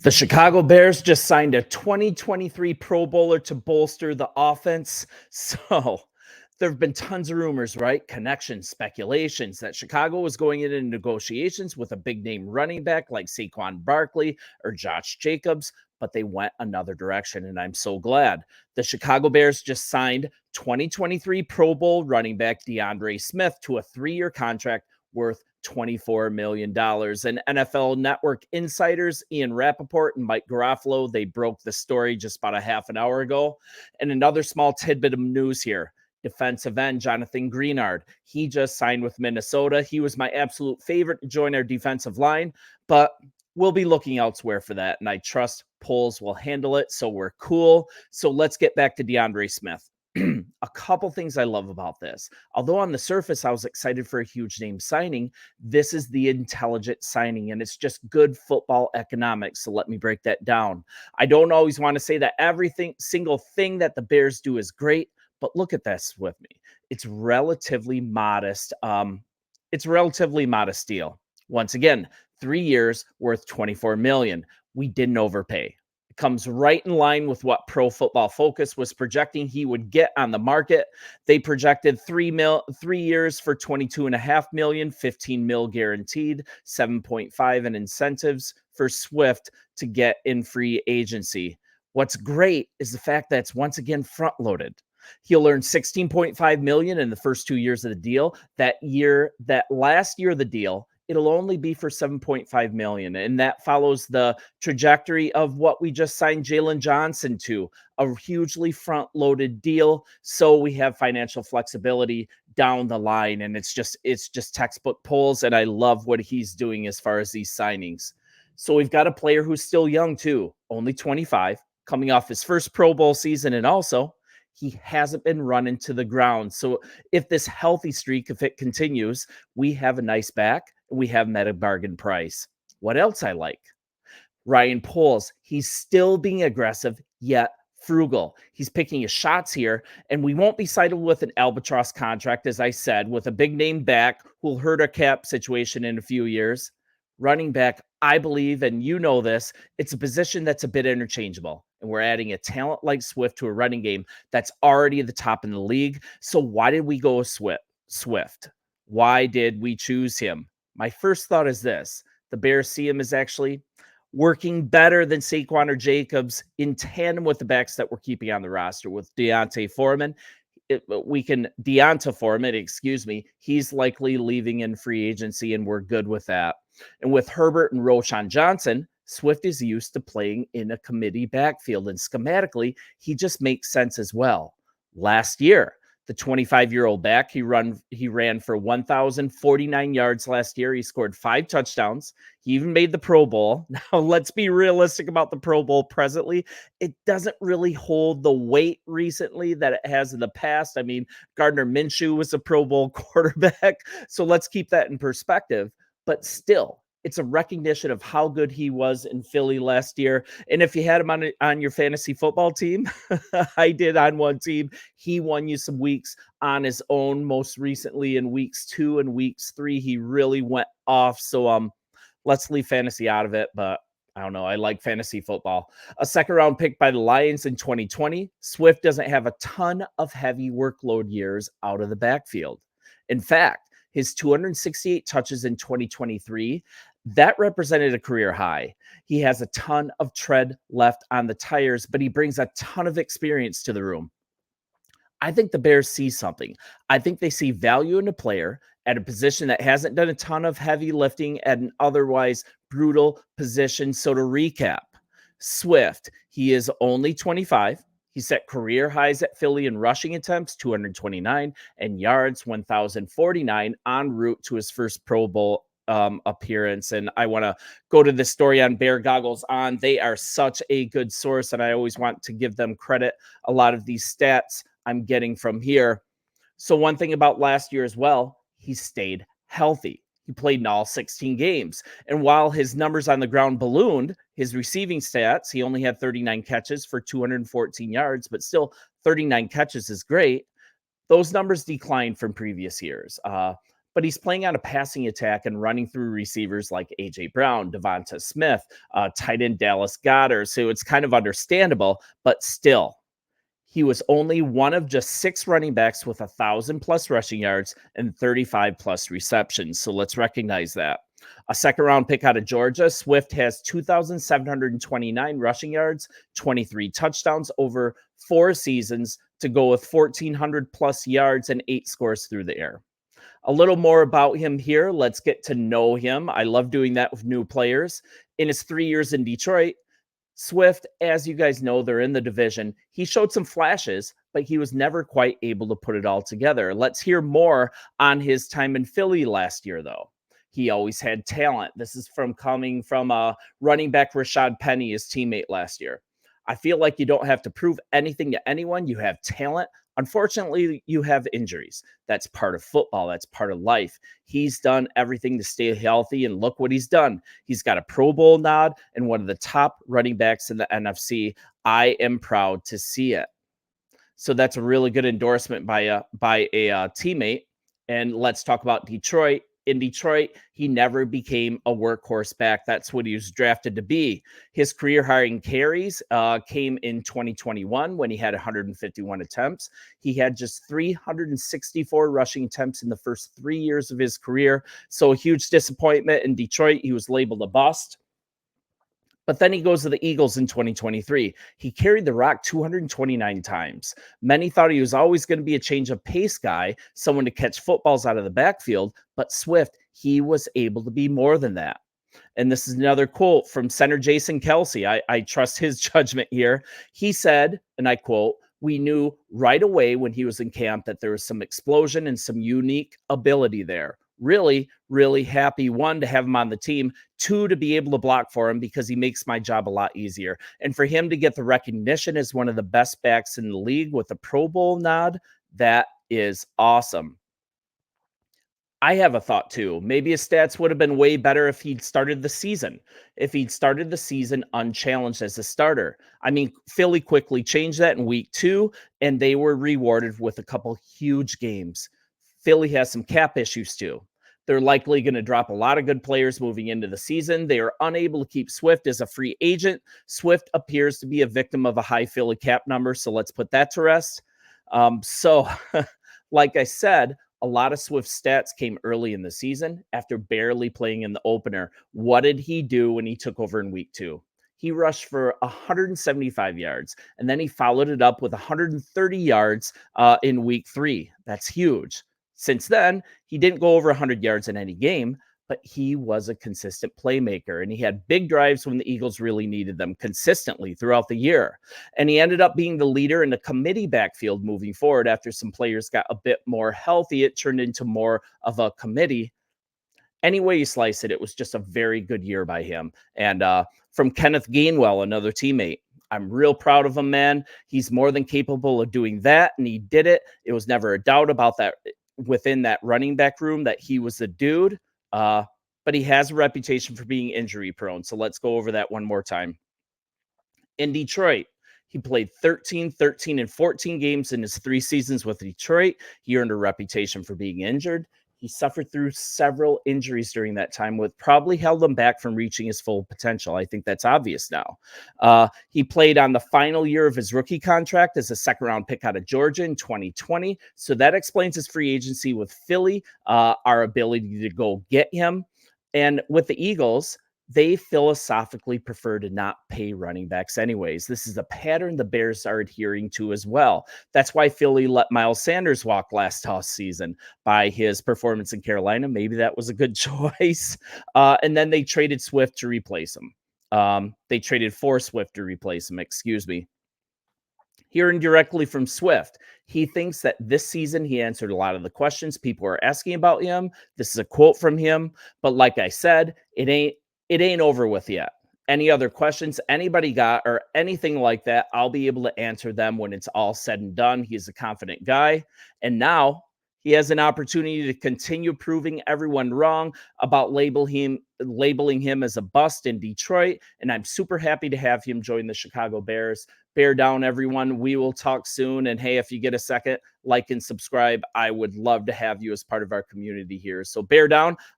The Chicago Bears just signed a 2023 Pro Bowler to bolster the offense. So there have been tons of rumors, right? Connections, speculations that Chicago was going into negotiations with a big name running back like Saquon Barkley or Josh Jacobs, but they went another direction. And I'm so glad. The Chicago Bears just signed 2023 Pro Bowl running back DeAndre Swift to a 3-year contract worth $24 million. And NFL Network insiders Ian Rappaport and Mike Garofalo, they broke the story just about a half an hour ago. And another small tidbit of news here. Defensive end Jonathan Greenard. He just signed with Minnesota. He was my absolute favorite to join our defensive line, but we'll be looking elsewhere for that. And I trust Poles will handle it. So we're cool. So let's get back to DeAndre Swift. A couple things I love about this. Although on the surface, I was excited for a huge name signing, this is the intelligent signing, and it's just good football economics. So let me break that down. I don't always want to say that single thing that the Bears do is great, but look at this with me. It's relatively modest. It's a relatively modest deal. Once again, 3 years worth $24 million. We didn't overpay. Comes right in line with what Pro Football Focus was projecting he would get on the market. They projected 3 years for $22.5 million, 15 mil guaranteed, 7.5 in incentives for Swift to get in free agency. What's great is the fact that it's once again front loaded. He'll earn $16.5 million in the first 2 years of the deal. That last year of the deal, it'll only be for $7.5 million. And that follows the trajectory of what we just signed Jalen Johnson to, a hugely front-loaded deal. So we have financial flexibility down the line. And it's just textbook Poles. And I love what he's doing as far as these signings. So we've got a player who's still young too, only 25, coming off his first Pro Bowl season. And also, he hasn't been running to the ground. So if this healthy streak, if it continues, we have a nice back. We have met a bargain price. What else I like? Ryan Poles. He's still being aggressive, yet frugal. He's picking his shots here, and we won't be saddled with an albatross contract, as I said, with a big name back who'll hurt our cap situation in a few years. Running back, I believe, and you know this, it's a position that's a bit interchangeable. And we're adding a talent like Swift to a running game that's already at the top in the league. So why did we go with Swift? Why did we choose him? My first thought is this. The Bears see him as actually working better than Saquon or Jacobs in tandem with the backs that we're keeping on the roster with Deonta Foreman. He's likely leaving in free agency, and we're good with that. And with Herbert and Roschon Johnson, Swift is used to playing in a committee backfield, and schematically, he just makes sense as well. Last year, the 25-year-old back, he ran for 1,049 yards last year. He scored 5 touchdowns. He even made the Pro Bowl. Now, let's be realistic about the Pro Bowl presently. It doesn't really hold the weight recently that it has in the past. I mean, Gardner Minshew was a Pro Bowl quarterback, so let's keep that in perspective. But still, it's a recognition of how good he was in Philly last year. And if you had him on your fantasy football team, I did on one team, he won you some weeks on his own. Most recently in weeks 2 and weeks 3, he really went off. So let's leave fantasy out of it, but I don't know. I like fantasy football. A second-round pick by the Lions in 2020. Swift doesn't have a ton of heavy workload years out of the backfield. In fact, his 268 touches in 2023, that represented a career high. He has a ton of tread left on the tires, but he brings a ton of experience to the room. I think the Bears see something. I think they see value in a player at a position that hasn't done a ton of heavy lifting at an otherwise brutal position. So to recap, Swift, he is only 25. He set career highs at Philly in rushing attempts, 229, and yards, 1,049, en route to his first Pro Bowl appearance. And I want to go to this story on Bear Goggles On. They are such a good source, and I always want to give them credit. A lot of these stats I'm getting from here. So one thing about last year as well, he stayed healthy. He played in all 16 games. And while his numbers on the ground ballooned, his receiving stats, he only had 39 catches for 214 yards, but still 39 catches is great. Those numbers declined from previous years. but he's playing on a passing attack and running through receivers like A.J. Brown, Devonta Smith, tight end Dallas Goedert. So it's kind of understandable, but still, he was only one of just 6 running backs with 1,000+ rushing yards and 35+ receptions. So let's recognize that. A second-round pick out of Georgia, Swift has 2,729 rushing yards, 23 touchdowns over 4 seasons to go with 1,400+ yards and 8 scores through the air. A little more about him here. Let's get to know him. I love doing that with new players. In his 3 years in Detroit, Swift, as you guys know, they're in the division. He showed some flashes, but he was never quite able to put it all together. Let's hear more on his time in Philly last year, though. He always had talent. This is coming from running back Rashad Penny, his teammate last year. I feel like you don't have to prove anything to anyone. You have talent. Unfortunately, you have injuries. That's part of football. That's part of life. He's done everything to stay healthy, and look what he's done. He's got a Pro Bowl nod and one of the top running backs in the NFC. I am proud to see it. So that's a really good endorsement by a teammate. And let's talk about Detroit. In Detroit, he never became a workhorse back. That's what he was drafted to be. His career hiring carries came in 2021 when he had 151 attempts. He had just 364 rushing attempts in the first 3 years of his career. So a huge disappointment in Detroit. He was labeled a bust. But then he goes to the Eagles in 2023. He carried the rock 229 times. Many thought he was always going to be a change of pace guy, someone to catch footballs out of the backfield. But Swift, he was able to be more than that. And this is another quote from center Jason Kelsey. I trust his judgment here. He said, and I quote, "We knew right away when he was in camp that there was some explosion and some unique ability there. Really, really happy, 1, to have him on the team, 2, to be able to block for him because he makes my job a lot easier. And for him to get the recognition as one of the best backs in the league with a Pro Bowl nod, that is awesome." I have a thought too. Maybe his stats would have been way better if he'd started the season. If he'd started the season unchallenged as a starter. I mean, Philly quickly changed that in week 2, and they were rewarded with a couple huge games. Philly has some cap issues too. They're likely going to drop a lot of good players moving into the season. They are unable to keep Swift as a free agent. Swift appears to be a victim of a high Philly cap number, so let's put that to rest. Like I said, a lot of Swift's stats came early in the season after barely playing in the opener. What did he do when he took over in week 2? He rushed for 175 yards, and then he followed it up with 130 yards in week 3. That's huge. Since then, he didn't go over 100 yards in any game, but he was a consistent playmaker, and he had big drives when the Eagles really needed them consistently throughout the year. And he ended up being the leader in the committee backfield moving forward. After some players got a bit more healthy, it turned into more of a committee. Any way you slice it, it was just a very good year by him. And from Kenneth Gainwell, another teammate, I'm real proud of him, man. He's more than capable of doing that, and he did it. It was never a doubt about that within that running back room that he was the dude. But he has a reputation for being injury prone. So let's go over that one more time. In Detroit, he played 13, 13, and 14 games in his 3 seasons with Detroit. He earned a reputation for being injured. He suffered through several injuries during that time, which probably held him back from reaching his full potential. I think that's obvious now. He played on the final year of his rookie contract as a second-round pick out of Georgia in 2020. So that explains his free agency with Philly, our ability to go get him. And with the Eagles, they philosophically prefer to not pay running backs anyways. This is a pattern the Bears are adhering to as well. That's why Philly let Miles Sanders walk last season by his performance in Carolina. Maybe that was a good choice. And then they traded Swift to replace him. They traded for Swift to replace him, excuse me. Hearing directly from Swift, he thinks that this season he answered a lot of the questions people are asking about him. This is a quote from him. But like I said, it ain't over with yet. Any other questions anybody got or anything like that, I'll be able to answer them when it's all said and done. He's a confident guy. And now he has an opportunity to continue proving everyone wrong about labeling him as a bust in Detroit. And I'm super happy to have him join the Chicago Bears. Bear down, everyone. We will talk soon. And hey, if you get a second, like and subscribe. I would love to have you as part of our community here. So bear down.